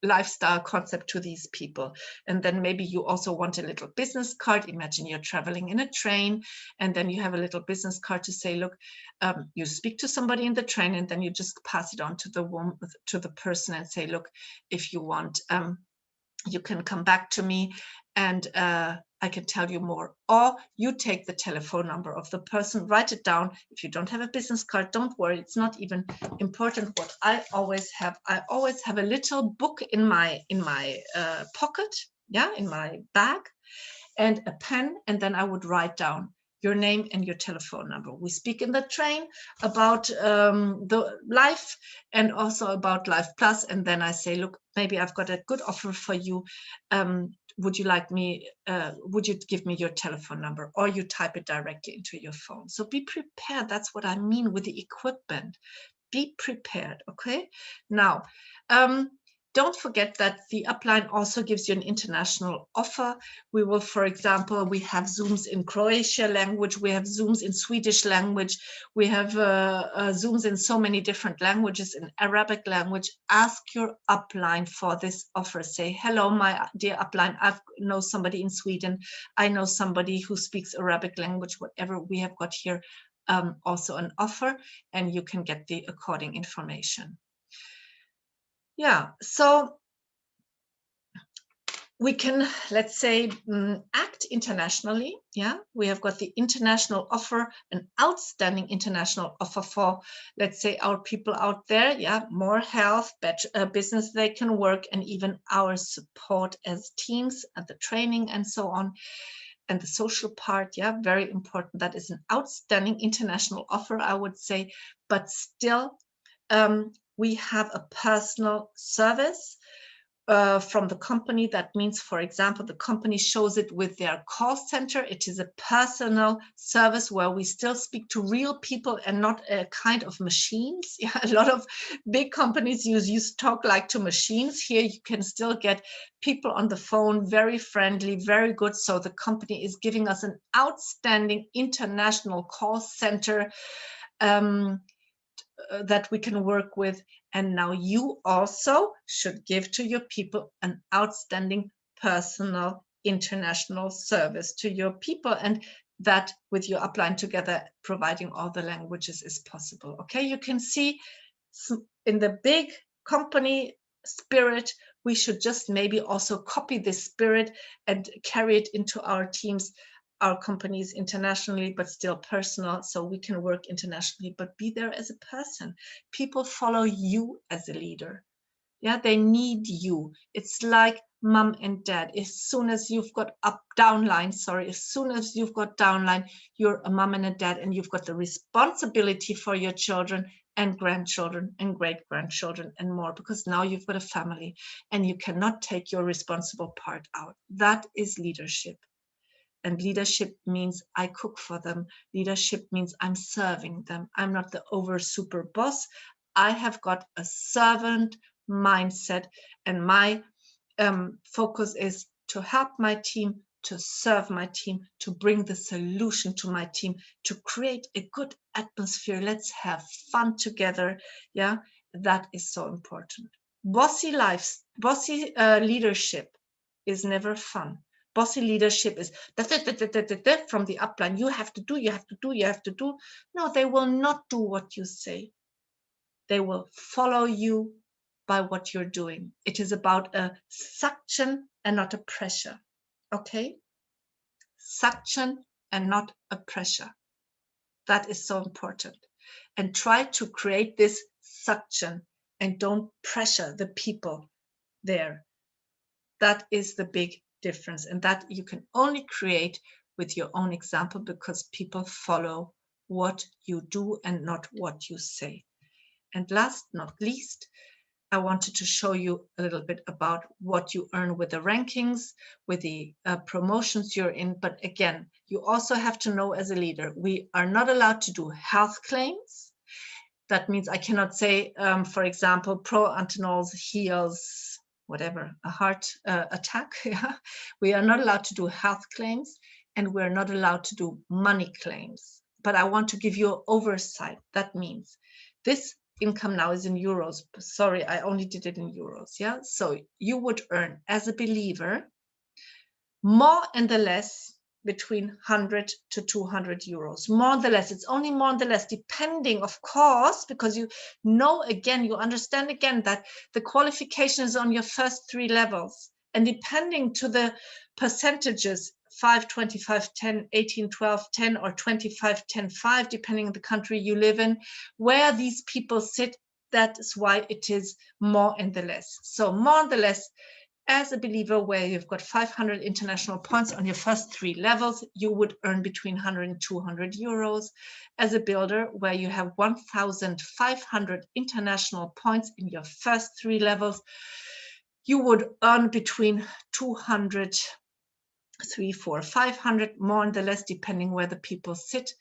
lifestyle concept to these people. And then maybe you also want a little business card. Imagine you're traveling in a train and then you have a little business card to say, look, you speak to somebody in the train and then you just pass it on to the person and say, look, if you want, you can come back to me and I can tell you more. Or you take the telephone number of the person, write it down. If you don't have a business card, don't worry. It's not even important. What I always have a little book in my pocket, yeah, in my bag, and a pen, and then I would write down your name and your telephone number. We speak in the train about the life and also about Life Plus. And then I say, look, maybe I've got a good offer for you. Would you give me your telephone number? Or you type it directly into your phone. So be prepared. That's what I mean with the equipment. Be prepared, okay? Now, don't forget that the upline also gives you an international offer. We will, for example, we have Zooms in Croatia language, we have Zooms in Swedish language, we have Zooms in so many different languages, in Arabic language. Ask your upline for this offer. Say, hello, my dear upline, I know somebody in Sweden, I know somebody who speaks Arabic language, whatever. We have got here also an offer, and you can get the according information. Yeah, so we can, let's say, act internationally. Yeah, we have got the international offer, an outstanding international offer for, let's say, our people out there. Yeah, more health, better business they can work, and even our support as teams and the training and so on. And the social part, yeah, very important. That is an outstanding international offer, I would say. But still, we have a personal service from the company. That means, for example, the company shows it with their call center. It is a personal service where we still speak to real people and not a kind of machines. Yeah, a lot of big companies use talk like to machines. Here you can still get people on the phone, very friendly, very good. So the company is giving us an outstanding international call center that we can work with. And now you also should give to your people an outstanding personal international service to your people, and that with your upline together, providing all the languages is possible. Okay, you can see in the big company spirit. We should just maybe also copy this spirit and carry it into our teams, our companies internationally, but still personal, so we can work internationally, but be there as a person. People follow you as a leader. Yeah, they need you. It's like mom and dad. As soon as you've got downline, as soon as you've got downline, you're a mom and a dad, and you've got the responsibility for your children and grandchildren and great-grandchildren and more, because now you've got a family and you cannot take your responsible part out. That is leadership. And leadership means I cook for them. Leadership means I'm serving them. I'm not the over super boss. I have got a servant mindset, and my focus is to help my team, to serve my team, to bring the solution to my team, to create a good atmosphere. Let's have fun together. Yeah, that is so important. Bossy leadership is never fun. Bossy leadership is from the upline. You have to do, you have to do, you have to do. No, they will not do what you say. They will follow you by what you're doing. It is about a suction and not a pressure. Okay? Suction and not a pressure. That is so important. And try to create this suction and don't pressure the people there. That is the big difference. And that you can only create with your own example, because people follow what you do and not what you say. And last not least, I wanted to show you a little bit about what you earn with the rankings, with the promotions you're in. But again, you also have to know as a leader, we are not allowed to do health claims. That means I cannot say, for example, Pro Antenol's heals whatever, a heart attack. Yeah? We are not allowed to do health claims, and we're not allowed to do money claims. But I want to give you an oversight. That means this income now is in euros. Sorry, I only did it in euros. Yeah. So you would earn as a believer more and the less between 100 to 200 euros. More and the less. It's only more and the less, depending, of course, because you know, again, you understand again that the qualification is on your first 3 levels. And depending to the percentages, 5, 25, 10, 18, 12, 10, or 25, 10, 5, depending on the country you live in, where these people sit, that is why it is more and the less. So more and the less, as a believer, where you've got 500 international points on your first 3 levels, you would earn between 100 and 200 euros. As a builder, where you have 1,500 international points in your first 3 levels, you would earn between 200, 300, 400, 500, more and the less, depending where the people sit.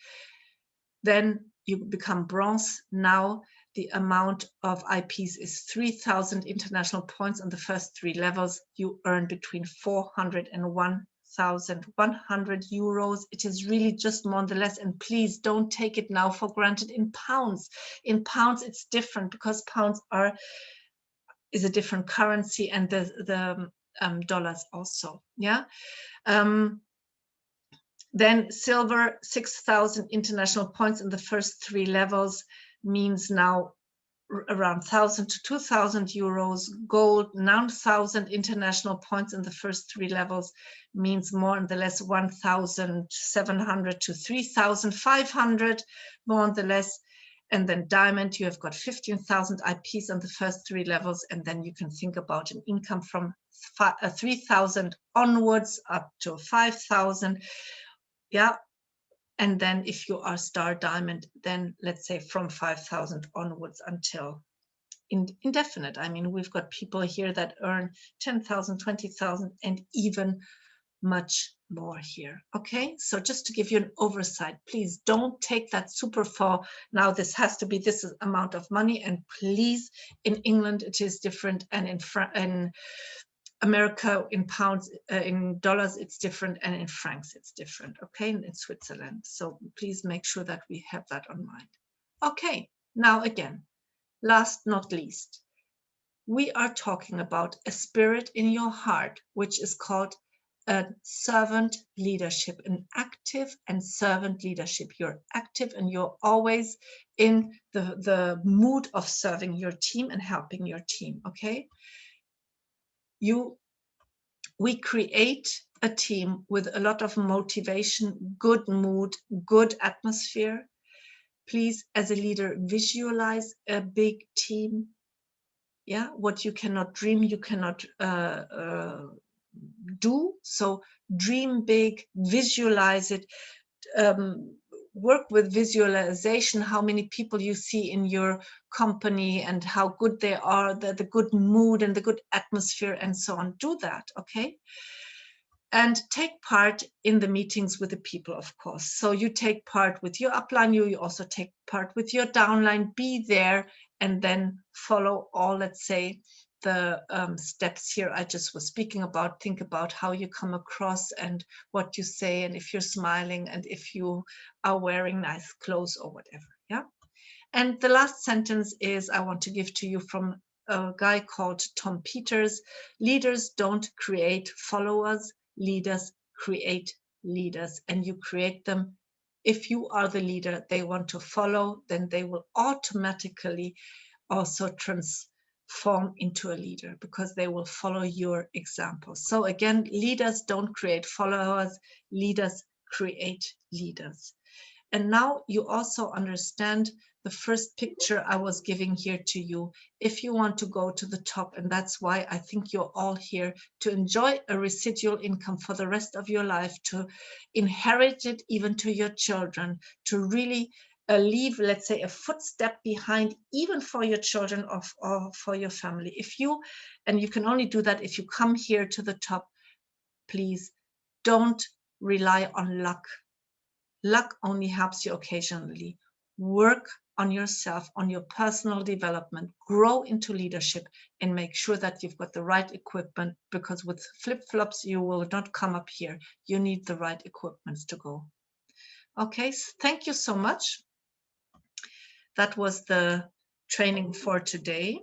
Then you become bronze. Now the amount of IPs is 3,000 international points on the first 3 levels. You earn between 400 and 1,100 euros. It is really just more and less. And please don't take it now for granted in pounds. In pounds, it's different, because pounds is a different currency, and the dollars also. Yeah. Then silver, 6,000 international points in the first 3 levels means now around 1,000 to 2,000 euros. Gold, 9,000 international points in the first 3 levels means more and the less 1,700 to 3,500, more and the less. And then diamond, you have got 15,000 IPs on the first 3 levels, and then you can think about an income from 3,000 onwards up to 5,000. Yeah. And then if you are star diamond, then let's say from 5,000 onwards until indefinite. I mean, we've got people here that earn 10,000, 20,000, and even much more here. Okay, so just to give you an oversight, please don't take that super for now this has to be this amount of money. And please, in England it is different, and in America, in pounds, in dollars, it's different, and in francs, it's different, okay, in Switzerland. So please make sure that we have that on mind. Okay, now again, last not least, we are talking about a spirit in your heart, which is called a servant leadership, an active and servant leadership. You're active and you're always in the mood of serving your team and helping your team, okay? We create a team with a lot of motivation, good mood, good atmosphere. Please, as a leader, visualize a big team. Yeah, what you cannot dream, you cannot do. So dream big, visualize it, work with visualization, how many people you see in your company and how good they are, the good mood and the good atmosphere and so on. Do that, okay? And take part in the meetings with the people, of course. So you take part with your upline, you also take part with your downline, be there, and then follow all, let's say, the steps here I just was speaking about. Think about how you come across and what you say, and if you're smiling and if you are wearing nice clothes or whatever, yeah? And the last sentence is I want to give to you from a guy called Tom Peters. Leaders don't create followers, leaders create leaders, and you create them. If you are the leader they want to follow, then they will automatically also transform into a leader because they will follow your example. So again, leaders don't create followers, leaders create leaders. And now you also understand the first picture I was giving here to you. If you want to go to the top, and that's why I think you're all here, to enjoy a residual income for the rest of your life, to inherit it even to your children, to really leave, let's say, a footstep behind, even for your children or for your family. If you, and you can only do that if you come here to the top, please don't rely on luck. Luck only helps you occasionally. Work on yourself, on your personal development, grow into leadership, and make sure that you've got the right equipment, because with flip-flops, you will not come up here. You need the right equipment to go. Okay, so thank you so much. That was the training for today.